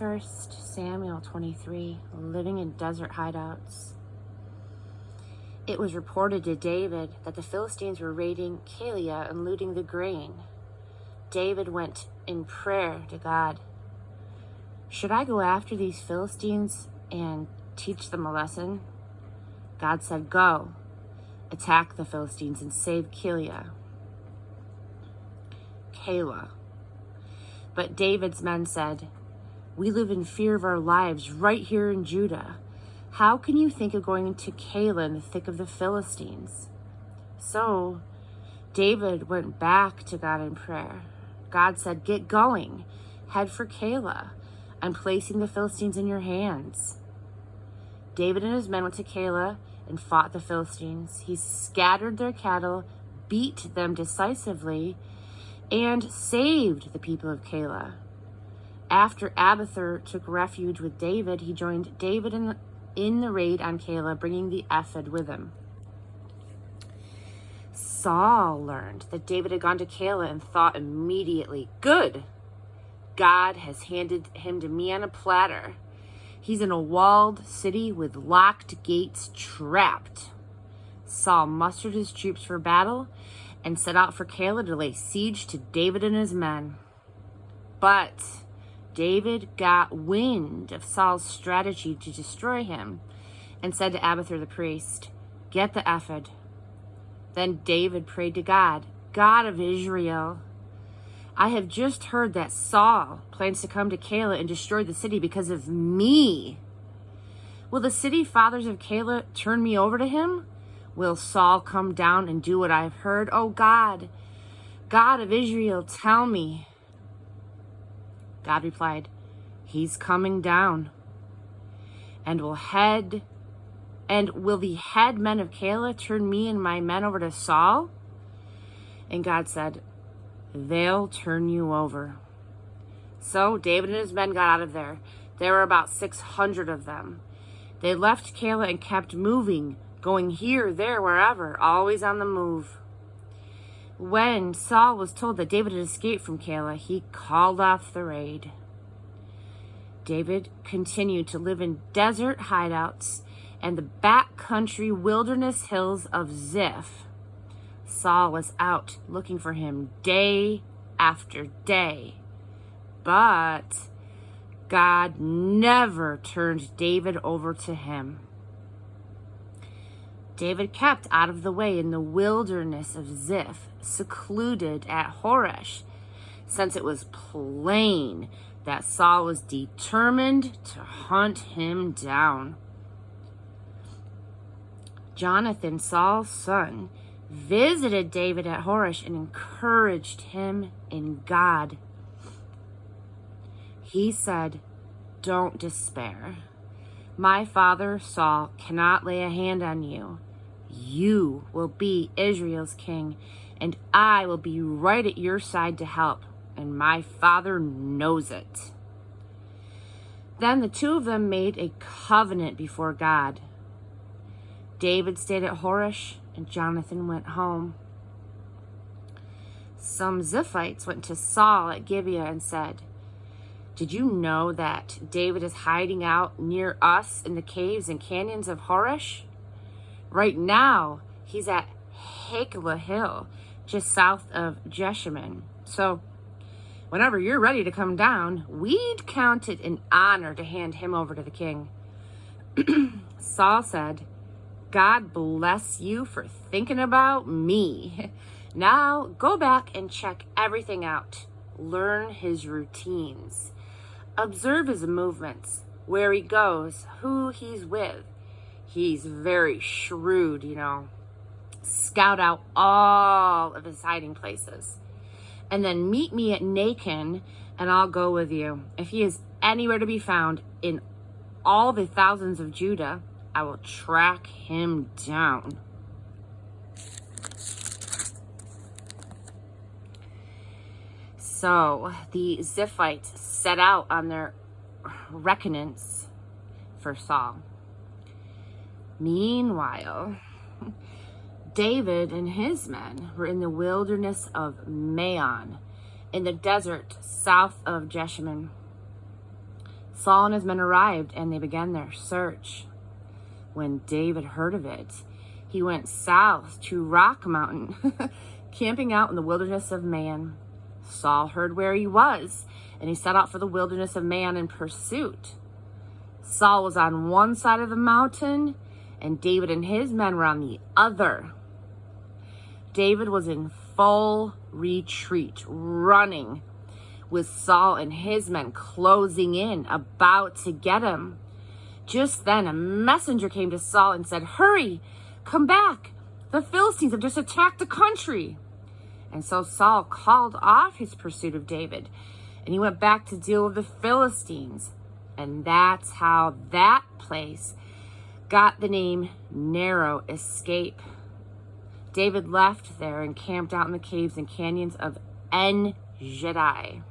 1 Samuel 23, living in desert hideouts. It was reported to David that the Philistines were raiding Keilah and looting the grain. David went in prayer to God. Should I go after these Philistines and teach them a lesson? God said, go, attack the Philistines and save Keilah. But David's men said, we live in fear of our lives right here in Judah. How can you think of going to Keilah in the thick of the Philistines? So David went back to God in prayer. God said, get going, head for Keilah. I'm placing the Philistines in your hands. David and his men went to Keilah and fought the Philistines. He scattered their cattle, beat them decisively, and saved the people of Keilah. After Abiathar took refuge with David, he joined David in the raid on Keilah, bringing the ephod with him. Saul learned that David had gone to Keilah and thought immediately, good, God has handed him to me on a platter. He's in a walled city with locked gates, trapped. Saul mustered his troops for battle and set out for Keilah to lay siege to David and his men. But David got wind of Saul's strategy to destroy him and said to Abiathar the priest, get the ephod. Then David prayed to God, God of Israel, I have just heard that Saul plans to come to Keilah and destroy the city because of me. Will the city fathers of Keilah turn me over to him? Will Saul come down and do what I have heard? Oh God, God of Israel, tell me. God replied, he's coming down. And will the head men of Keilah turn me and my men over to Saul? And God said, they'll turn you over. So David and his men got out of there. There were about 600 of them. They left Keilah and kept moving, going here, there, wherever, always on the move. When Saul was told that David had escaped from Keilah, he called off the raid. David continued to live in desert hideouts and the backcountry wilderness hills of Ziph. Saul was out looking for him day after day, but God never turned David over to him. David kept out of the way in the wilderness of Ziph, secluded at Horesh, since it was plain that Saul was determined to hunt him down. Jonathan, Saul's son, visited David at Horesh and encouraged him in God. He said, don't despair. My father Saul cannot lay a hand on you. You will be Israel's king, and I will be right at your side to help, and my father knows it. Then the two of them made a covenant before God. David stayed at Horesh, and Jonathan went home. Some Ziphites went to Saul at Gibeah and said, did you know that David is hiding out near us in the caves and canyons of Horesh? Right now, he's at Hakilah Hill, just south of Jeshimon. So whenever you're ready to come down, we'd count it an honor to hand him over to the king. Saul said, God bless you for thinking about me. Now go back and check everything out. Learn his routines. Observe his movements, where he goes, who he's with. He's very shrewd, Scout out all of his hiding places. And then meet me at Nacon, and I'll go with you. If he is anywhere to be found in all the thousands of Judah, I will track him down. So the Ziphites set out on their reckonance for Saul. Meanwhile, David and his men were in the wilderness of Maon, in the desert south of Jeshimon. Saul and his men arrived, and they began their search. When David heard of it, he went south to Rock Mountain, camping out in the wilderness of Man. Saul heard where he was, and he set out for the wilderness of Man in pursuit. Saul was on one side of the mountain, and David and his men were on the other. David was in full retreat, running, with Saul and his men closing in, about to get him. Just then, a messenger came to Saul and said, "Hurry, come back. The Philistines have just attacked the country." And so Saul called off his pursuit of David, and he went back to deal with the Philistines. And that's how that place got the name Narrow Escape. David left there and camped out in the caves and canyons of En Gedi.